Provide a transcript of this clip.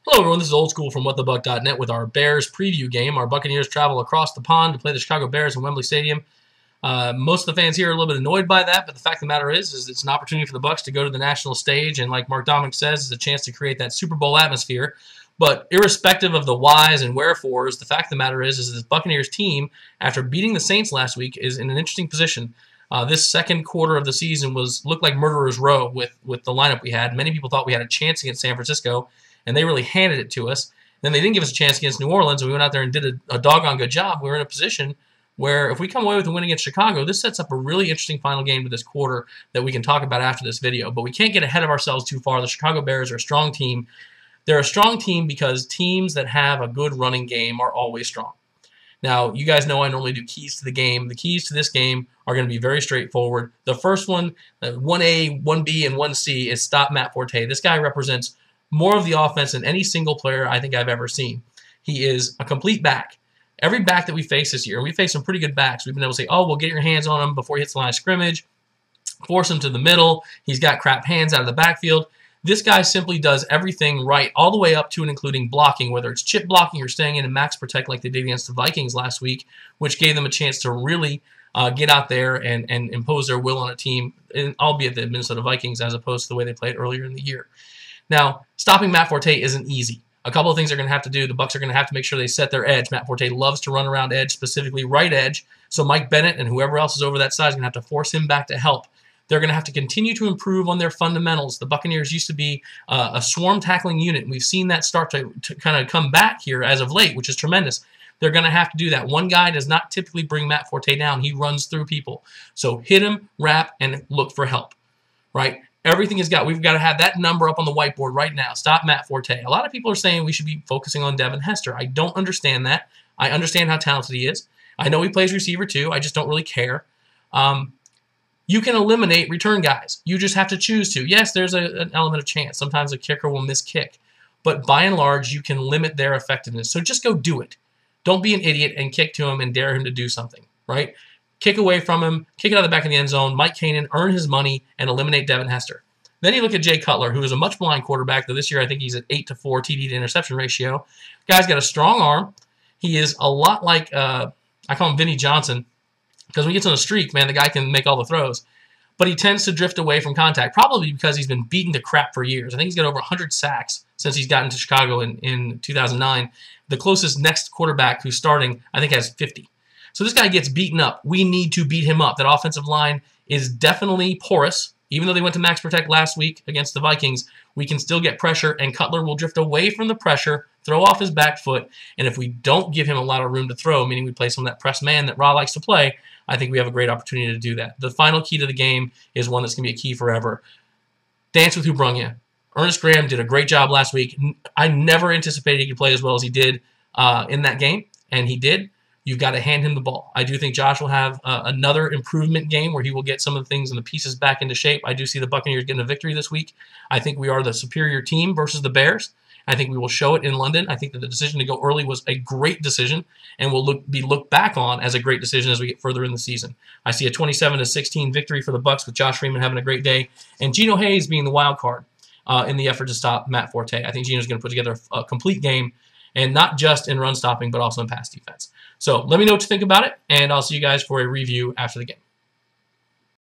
Hello everyone, this is Old School from WhatTheBuck.net with our Bears preview game. Our Buccaneers travel across the pond to play the Chicago Bears in Wembley Stadium. Most of the fans here are a little bit annoyed by that, but the fact of the matter is it's an opportunity for the Bucs to go to the national stage, and like Mark Dominic says, it's a chance to create that Super Bowl atmosphere. But irrespective of the whys and wherefores, the fact of the matter is this Buccaneers team, after beating the Saints last week, is in an interesting position. This second quarter of the season looked like murderer's row with the lineup we had. Many people thought we had a chance against San Francisco, and they really handed it to us. Then they didn't give us a chance against New Orleans, and we went out there and did a doggone good job. We were in a position where if we come away with a win against Chicago, this sets up a really interesting final game to this quarter that we can talk about after this video. But we can't get ahead of ourselves too far. The Chicago Bears are a strong team. They're a strong team because teams that have a good running game are always strong. Now, you guys know I normally do keys to the game. The keys to this game are going to be very straightforward. The first one, 1A, 1B, and 1C, is stop Matt Forte. This guy represents more of the offense than any single player I think I've ever seen. He is a complete back. Every back that we face this year, and we face some pretty good backs, we've been able to say, oh, well, get your hands on him before he hits the line of scrimmage, force him to the middle, he's got crap hands out of the backfield. This guy simply does everything right, all the way up to and including blocking, whether it's chip blocking or staying in and max protect like they did against the Vikings last week, which gave them a chance to really get out there and impose their will on a team, albeit the Minnesota Vikings, as opposed to the way they played earlier in the year. Now, stopping Matt Forte isn't easy. A couple of things they're going to have to do. The Bucs are going to have to make sure they set their edge. Matt Forte loves to run around edge, specifically right edge, so Mike Bennett and whoever else is over that side is going to have to force him back to help. They're going to have to continue to improve on their fundamentals. The Buccaneers used to be a swarm tackling unit, and we've seen that start to kind of come back here as of late, which is tremendous. They're going to have to do that. One guy does not typically bring Matt Forte down. He runs through people. So hit him, wrap, and look for help, right? Everything we've got to have that number up on the whiteboard right now. Stop Matt Forte. A lot of people are saying we should be focusing on Devin Hester. I don't understand that. I understand how talented he is. I know he plays receiver too. I just don't really care. You can eliminate return guys. You just have to choose to. Yes, there's an element of chance. Sometimes a kicker will miss kick. But by and large, you can limit their effectiveness. So just go do it. Don't be an idiot and kick to him and dare him to do something, right? Kick away from him, kick it out of the back of the end zone, Mike Kanan, earn his money, and eliminate Devin Hester. Then you look at Jay Cutler, who is a much blind quarterback, though this year I think he's at 8-4 TD to interception ratio. Guy's got a strong arm. He is a lot like, I call him Vinny Johnson, because when he gets on a streak, man, the guy can make all the throws. But he tends to drift away from contact, probably because he's been beaten to crap for years. I think he's got over 100 sacks since he's gotten to Chicago in 2009. The closest next quarterback who's starting, I think, has 50. So this guy gets beaten up. We need to beat him up. That offensive line is definitely porous. Even though they went to max protect last week against the Vikings, we can still get pressure, and Cutler will drift away from the pressure, throw off his back foot, and if we don't give him a lot of room to throw, meaning we play some of that press man that Ra likes to play, I think we have a great opportunity to do that. The final key to the game is one that's going to be a key forever. Dance with who brung you. Ernest Graham did a great job last week. I never anticipated he could play as well as he did in that game, and he did. You've got to hand him the ball. I do think Josh will have another improvement game where he will get some of the things and the pieces back into shape. I do see the Buccaneers getting a victory this week. I think we are the superior team versus the Bears. I think we will show it in London. I think that the decision to go early was a great decision and will be looked back on as a great decision as we get further in the season. I see a 27-16 victory for the Bucs with Josh Freeman having a great day and Geno Hayes being the wild card in the effort to stop Matt Forte. I think Geno's going to put together a complete game, and not just in run stopping, but also in pass defense. So let me know what you think about it, and I'll see you guys for a review after the game.